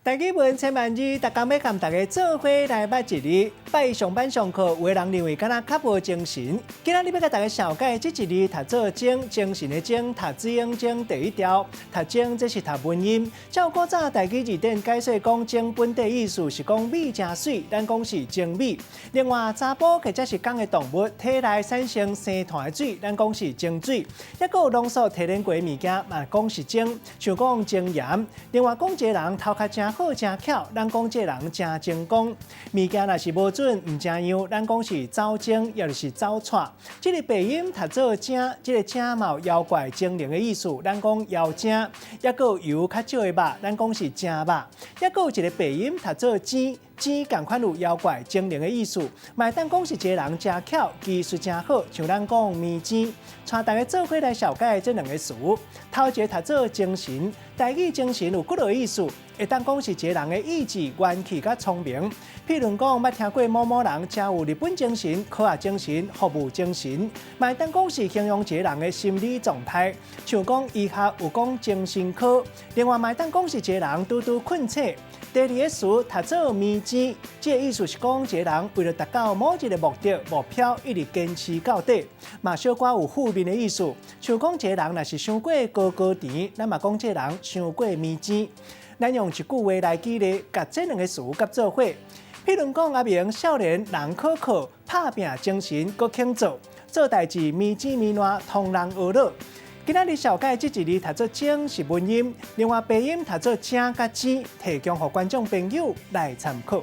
大家问千万字，大家要跟大家做伙来捌一字。拜上班上课，有的人认为敢若较无精神。今仔日要甲大家小解这一字，读做精，精神的精，读字音精第一条。读精这是读文音。照古早台语字典解说讲，精本地意思是讲美正水，咱讲是精美。另外，查甫或者是讲的动物体内产生生团的水，咱讲是精水。还有浓缩提炼过的物件，嘛讲是精，像讲精盐。另外，讲一个人头壳真好真巧，咱讲这人真精光。物件若是无准，唔正样，咱讲是走精，也就是走错。这个鼻音读做精，这个精嘛有妖怪精灵的意思，咱讲妖精。还有油较少的肉，咱讲是精肉。还有一个鼻音读做精。精同款有妖怪精灵的意思，嘛当讲是一个人真巧，技术真好，像咱讲面精。带大家做伙来小解这两个词。头一个读做精神，台语精神有几个意思，会当讲是一个人的意志、元气甲聪明。譬如讲，捌听过某某人真有日本精神、科学精神、服务精神，嘛当讲是形容一个人的心理状态。像讲医学有讲精神科，另外嘛当讲是一个人拄拄困醒。第二个词读做面精，这个意思是讲一个人为了达到某一个目的、目标，一直坚持到底。嘛小可有负面的意思，像讲一个人若是伤过高高甜，咱嘛讲这个人伤过面精。咱用一句话来举例，甲这两个词夹做伙。譬如讲阿明少年人可靠，打拼精神搁肯做，做代志面精面烂，通人学乐。今仔日小解这一字读做精是文音，另外鼻音读做精甲子，提供给观众朋友来参考。